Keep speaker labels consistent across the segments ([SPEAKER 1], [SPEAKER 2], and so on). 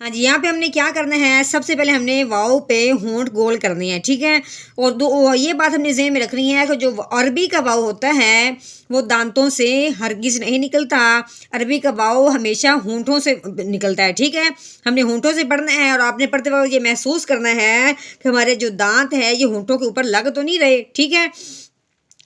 [SPEAKER 1] ہاں جی، یہاں پہ ہم نے کیا کرنا ہے، سب سے پہلے ہم نے واؤ پہ ہونٹ گول کرنے ہیں، ٹھیک ہے. اور یہ بات ہم نے ذہن میں رکھنی ہے کہ جو عربی کا واؤ ہوتا ہے وہ دانتوں سے ہرگز نہیں نکلتا. عربی کا واؤ ہمیشہ ہونٹوں سے نکلتا ہے، ٹھیک ہے. ہم نے ہونٹوں سے پڑھنا ہے اور آپ نے پڑھتے وقت یہ محسوس کرنا ہے کہ ہمارے جو دانت ہے یہ ہونٹوں کے اوپر لگ تو نہیں رہے، ٹھیک ہے.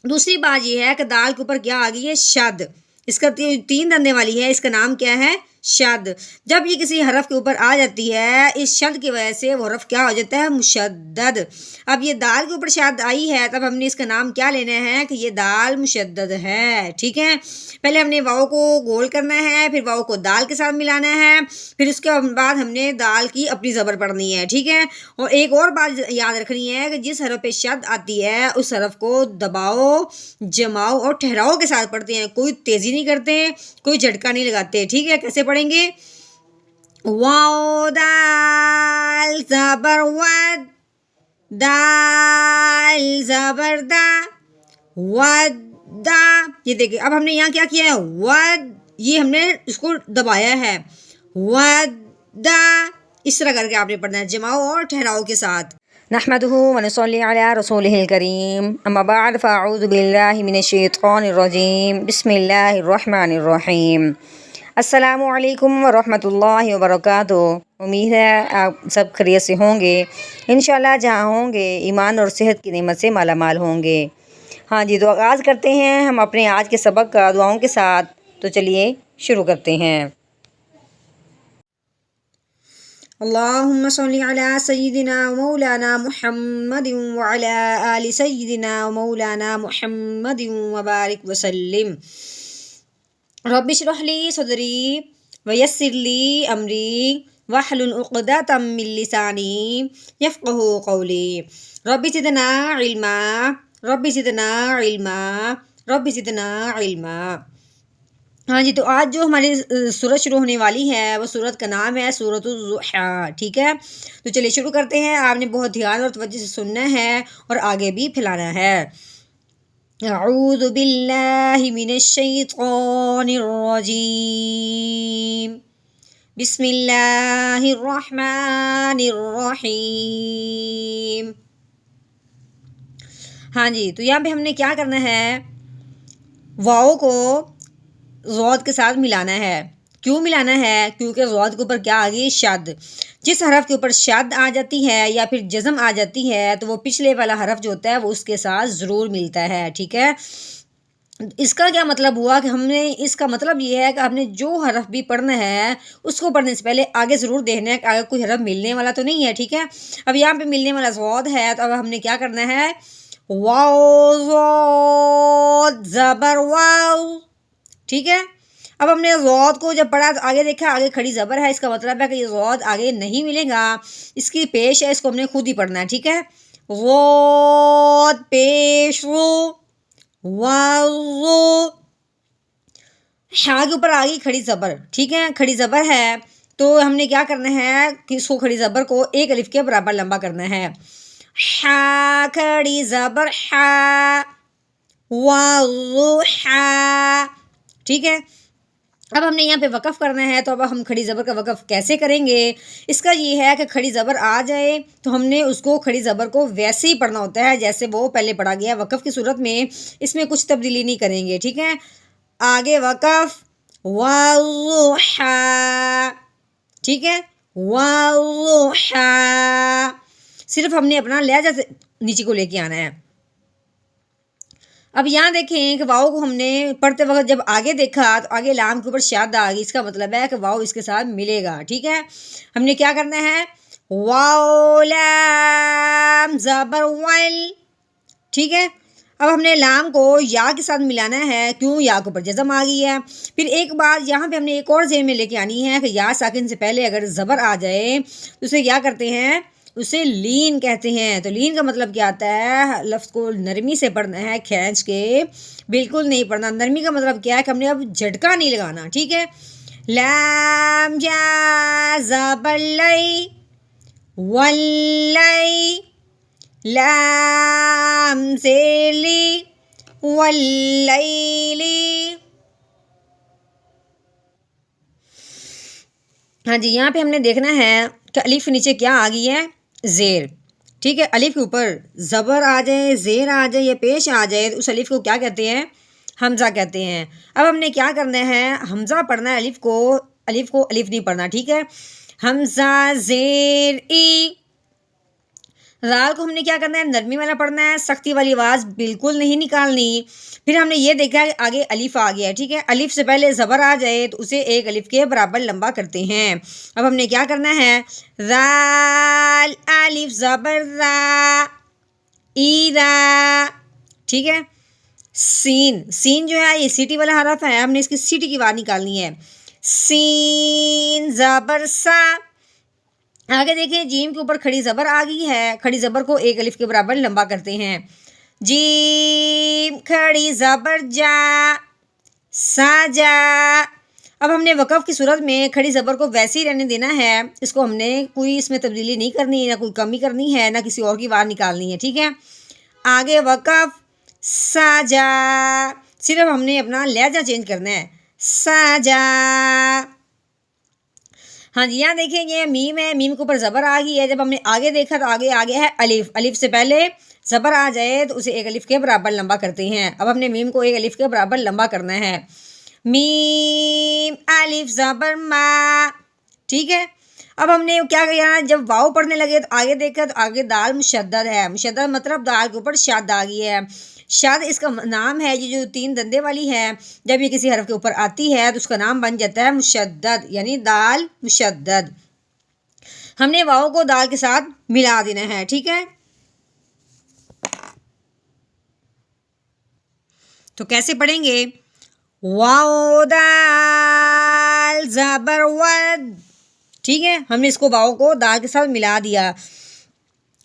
[SPEAKER 1] دوسری بات یہ ہے کہ دال کے اوپر کیا آ گئی ہے، شد. اس کا 3 دندے والی ہے، اس کا نام کیا ہے، شد. جب یہ کسی حرف کے اوپر آ جاتی ہے اس شد کی وجہ سے وہ حرف کیا ہو جاتا ہے، مشدد. اب یہ دال کے اوپر شد آئی ہے تب ہم نے اس کا نام کیا لینا ہے کہ یہ دال مشدد ہے، ٹھیک ہے. پہلے ہم نے واؤ کو گول کرنا ہے، پھر واؤ کو دال کے ساتھ ملانا ہے، پھر اس کے بعد ہم نے دال کی اپنی زبر پڑھنی ہے، ٹھیک ہے. اور ایک اور بات یاد رکھنی ہے کہ جس حرف پہ شد آتی ہے اس حرف کو دباؤ، جماؤ اور ٹھہراؤ کے ساتھ پڑھتے ہیں، کوئی تیزی نہیں کرتے، کوئی جھٹکا نہیں لگاتے، ٹھیک ہے. کیسے پڑھیں گے، واو دال زبر ود، دال زبر دا، ود دا. یہ دیکھیں اب ہم نے یہاں کیا کیا ہے، ود، یہ ہم نے اس کو دبایا ہے، ود دا. اس طرح کر کے آپ نے پڑھنا ہے جماؤ اور ٹھہراؤ کے ساتھ.
[SPEAKER 2] نحمده ونصلي على رسوله الكريم اما بعد فاعوذ بالله من الشیطان الرجیم بسم اللہ الرحمن الرحیم. السلام علیکم ورحمۃ اللہ وبرکاتہ. امید ہے آپ سب خیریت سے ہوں گے، انشاءاللہ جہاں ہوں گے ایمان اور صحت کی نعمت سے مالا مال ہوں گے. ہاں جی، تو آغاز کرتے ہیں ہم اپنے آج کے سبق کا دعاؤں کے ساتھ. تو چلیے شروع کرتے ہیں.
[SPEAKER 1] اللهم صل على سيدنا ومولانا محمد وعلى آل سيدنا ومولانا محمد وبارك وسلم. رب اشرح لي صدري ويسر لي أمري واحلل عقدة من لساني يفقهوا قولي. رب زدنا علما، رب زدنا علما، رب زدنا علما. ہاں جی، تو آج جو ہماری سورت شروع ہونے والی ہے وہ سورت کا نام ہے سورۃ الضحیٰ، ٹھیک ہے. تو چلیے شروع کرتے ہیں. آپ نے بہت دھیان اور توجہ سے سننا ہے اور آگے بھی پھیلانا ہے. اعوذ باللہ من الشیطان الرجیم بسم اللہ الرحمن الرحیم. ہاں جی، تو یہاں پہ ہم نے کیا کرنا ہے، واؤ کو ضاد کے ساتھ ملانا ہے. کیوں ملانا ہے، کیونکہ ضاد کے اوپر کیا آ گئی، شد. جس حرف کے اوپر شد آ جاتی ہے یا پھر جزم آ جاتی ہے تو وہ پچھلے والا حرف جو ہوتا ہے وہ اس کے ساتھ ضرور ملتا ہے، ٹھیک ہے. اس کا کیا مطلب ہوا کہ ہم نے، اس کا مطلب یہ ہے کہ ہم نے جو حرف بھی پڑھنا ہے اس کو پڑھنے سے پہلے آگے ضرور دیکھنا ہے کہ آگے کوئی حرف ملنے والا تو نہیں ہے، ٹھیک ہے. اب یہاں پہ ملنے والا ضاد ہے تو اب ہم نے کیا کرنا ہے، واو ضاد زبر واو، ٹھیک ہے. اب ہم نے ضاد کو جب پڑھا تو آگے دیکھا آگے کھڑی زبر ہے، اس کا مطلب ہے کہ یہ ضاد آگے نہیں ملے گا، اس کی پیش ہے، اس کو ہم نے خود ہی پڑھنا ہے، ٹھیک ہے. ضاد پیش رو، واو. ہاں کے اوپر آ گئی کھڑی زبر، ٹھیک ہے، کھڑی زبر ہے تو ہم نے کیا کرنا ہے کہ اس کو کھڑی زبر کو ایک الف کے برابر لمبا کرنا ہے. ہا کھڑی زبر ہا، والضحیٰ، ٹھیک ہے. اب ہم نے یہاں پہ وقف کرنا ہے تو اب ہم کھڑی زبر کا وقف کیسے کریں گے. اس کا یہ ہے کہ کھڑی زبر آ جائے تو ہم نے اس کو کھڑی زبر کو ویسے ہی پڑھنا ہوتا ہے جیسے وہ پہلے پڑھا گیا وقف کی صورت میں. اس میں کچھ تبدیلی نہیں کریں گے، ٹھیک ہے. آگے وقف، والضحیٰ، ٹھیک ہے، والضحیٰ. صرف ہم نے اپنا لہجہ نیچے کو لے کے آنا ہے. اب یہاں دیکھیں کہ واؤ کو ہم نے پڑھتے وقت جب آگے دیکھا تو آگے لام کے اوپر شاد آ گئی، اس کا مطلب ہے کہ واؤ اس کے ساتھ ملے گا، ٹھیک ہے. ہم نے کیا کرنا ہے، واو لام زبر ول، ٹھیک ہے. اب ہم نے لام کو یا کے ساتھ ملانا ہے، کیوں، یا کے اوپر جزم آ گئی ہے. پھر ایک بات یہاں پہ ہم نے ایک اور ذہن میں لے کے آنی ہے کہ یا ساکن سے پہلے اگر زبر آ جائے تو اسے کیا کرتے ہیں، اسے لین کہتے ہیں. تو لین کا مطلب کیا آتا ہے، لفظ کو نرمی سے پڑھنا ہے، کھینچ کے بالکل نہیں پڑھنا. نرمی کا مطلب کیا ہے کہ ہم نے اب جھٹکا نہیں لگانا، ٹھیک ہے. لام جا زبر لئی، ولی، لام زیلی، واللیلی. ہاں جی، یہاں پہ ہم نے دیکھنا ہے کہ الف کے نیچے کیا آ گئی ہے؟ زیر، ٹھیک ہے۔ الف کے اوپر زبر آ جائے، زیر آ جائے یا پیش آ جائے تو اس الف کو کیا کہتے ہیں؟ حمزہ کہتے ہیں۔ اب ہم نے کیا کرنا ہے؟ حمزہ پڑھنا ہے، الف کو الف نہیں پڑھنا، ٹھیک ہے۔ حمزہ زیر ای، رال کو ہم نے کیا کرنا ہے؟ نرمی والا پڑھنا ہے، سختی والی آواز بالکل نہیں نکالنی۔ پھر ہم نے یہ دیکھا کہ آگے الف آ گیا ہے، ٹھیک ہے۔ الف سے پہلے زبر آ جائے تو اسے ایک الف کے برابر لمبا کرتے ہیں۔ اب ہم نے کیا کرنا ہے؟ رال الف زبر را، ایرا، ٹھیک ہے۔ سین جو ہے یہ سیٹی والا حرف ہے، ہم نے اس کی سیٹی کی آواز نکالنی ہے۔ سین زبر سا، آگے دیکھیں جیم کے اوپر کھڑی زبر آ گئی ہے، کھڑی زبر کو ایک الف کے برابر لمبا کرتے ہیں۔ جیم کھڑی زبر جا، سا جا۔ اب ہم نے وقف کی صورت میں کھڑی زبر کو ویسے ہی رہنے دینا ہے، اس کو ہم نے کوئی اس میں تبدیلی نہیں کرنی، نہ کوئی کمی کرنی ہے، نہ کسی اور کی آواز نکالنی ہے، ٹھیک ہے۔ آگے وقف سا جا، صرف ہم نے اپنا لہجہ چینج کرنا ہے، سا جا۔ ہاں جی، یہاں دیکھیں یہ میم ہے، میم کے اوپر زبر آ گئی ہے۔ جب ہم نے آگے دیکھا تو آگے ہے الف، الف سے پہلے زبر آ جائے تو اسے ایک الف کے برابر لمبا کرتے ہیں۔ اب ہم نے میم کو ایک الف کے برابر لمبا کرنا ہے۔ میم الف زبر ما، ٹھیک ہے۔ اب ہم نے کیا کیا؟ جب واؤ پڑھنے لگے تو آگے دیکھا تو آگے دال مشدد ہے، مشدد مطلب دال کے اوپر شد آ گئی ہے۔ شد اس کا نام ہے، یہ جو 3 دندے والی ہے، جب یہ کسی حرف کے اوپر آتی ہے تو اس کا نام بن جاتا ہے مشدد، یعنی دال مشدد۔ ہم نے واؤ کو دال کے ساتھ ملا دینا ہے، ٹھیک ہے۔ تو کیسے پڑھیں گے؟ واؤ دال زبر ود، ٹھیک ہے۔ ہم نے اس کو واؤ کو دال کے ساتھ ملا دیا۔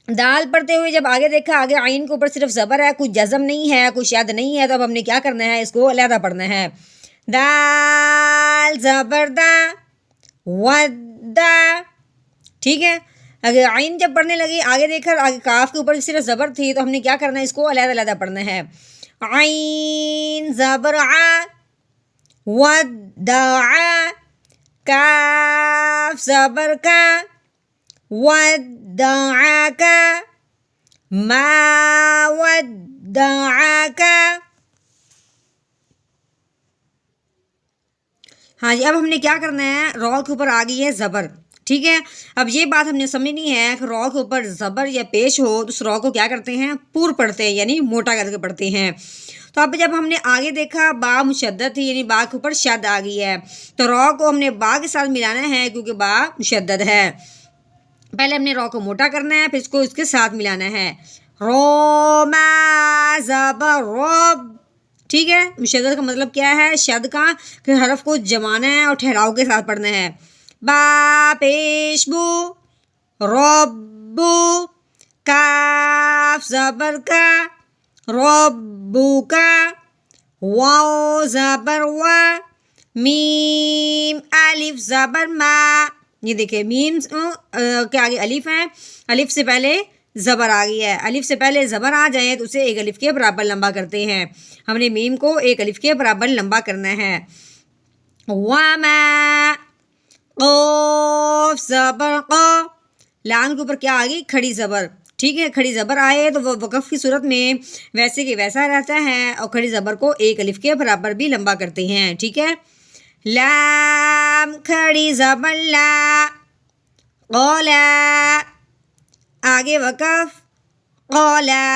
[SPEAKER 1] دال پڑھتے ہوئے جب آگے دیکھا آگے عین کے اوپر صرف زبر ہے، کوئی جزم نہیں ہے، کوئی شد نہیں ہے، تو اب ہم نے کیا کرنا ہے؟ اس کو علیحدہ پڑھنا ہے۔ دال زبر دا، ودا، ٹھیک ہے۔ اگر عین جب پڑھنے لگی آگے دیکھا آگے کاف کے اوپر صرف زبر تھی تو ہم نے کیا کرنا ہے؟ اس کو علیحدہ علیحدہ پڑھنا ہے۔ عین زبر ع، ودع، کاف زبر کا، ودعک، ما ودعک۔ ہاں جی، اب ہم نے کیا کرنا ہے؟ رو کے اوپر آ گئی ہے زبر، ٹھیک ہے۔ اب یہ بات ہم نے سمجھنی ہے کہ رو کے اوپر زبر یا پیش ہو تو اس رو کو کیا کرتے ہیں؟ پور پڑھتے ہیں، یعنی موٹا کر کے پڑھتے ہیں۔ تو اب جب ہم نے آگے دیکھا با مشدد تھی، یعنی با کے اوپر شد آ گئی ہے، تو رو کو ہم نے با کے ساتھ ملانا ہے کیونکہ با مشدد ہے۔ پہلے ہم نے رو کو موٹا کرنا ہے، پھر اس کو اس کے ساتھ ملانا ہے۔ رو ما زبر رب، ٹھیک ہے۔ مشدد کا مطلب کیا ہے؟ شد کا، کہ حرف کو جمانا ہے اور ٹھہراؤ کے ساتھ پڑھنا ہے۔ با پیش بو، ربو، کاف زبر کا، ربو کا، واو زبر وا، میم الف زبر ما۔ یہ دیکھیں میم کے آگے الف ہے، الف سے پہلے زبر آ گئی ہے، الف سے پہلے زبر آ جائے تو اسے ایک الف کے برابر لمبا کرتے ہیں۔ ہم نے میم کو ایک الف کے برابر لمبا کرنا ہے۔ وما، قوف زبر قا، لام کے اوپر کیا آ گئی؟ کھڑی زبر، ٹھیک ہے۔ کھڑی زبر آئے تو وہ وقف کی صورت میں ویسے کہ ویسا رہتا ہے اور کھڑی زبر کو ایک الف کے برابر بھی لمبا کرتے ہیں، ٹھیک ہے۔ لام کھڑی زبر لا، قولا، آگے وقف قولا،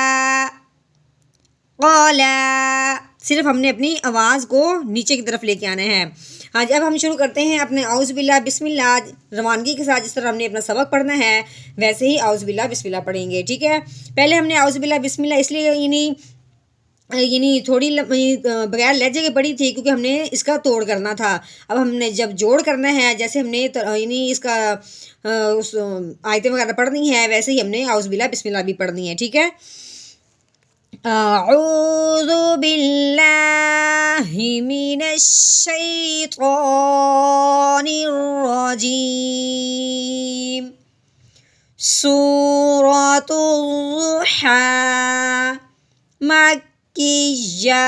[SPEAKER 1] قولا، صرف ہم نے اپنی آواز کو نیچے کی طرف لے کے آنا ہے۔ آج اب ہم شروع کرتے ہیں اپنے اعوذ باللہ بسم اللہ روانگی کے ساتھ، جس طرح ہم نے اپنا سبق پڑھنا ہے ویسے ہی اعوذ باللہ بسم اللہ پڑھیں گے، ٹھیک ہے۔ پہلے ہم نے اعوذ باللہ بسم اللہ اس لیے یعنی تھوڑی بغیر لہجے کے پڑھی تھی کیونکہ ہم نے اس کا توڑ کرنا تھا۔ اب ہم نے جب جوڑ کرنا ہے، جیسے ہم نے یعنی اس کا آیتیں وغیرہ پڑھنی ہے ویسے ہی ہم نے اعوذ باللہ بسم اللہ بھی پڑھنی ہے، ٹھیک ہے۔ اعوذ باللہ من الشیطان الرجیم، سورۃ الضحیٰ، مکیہ،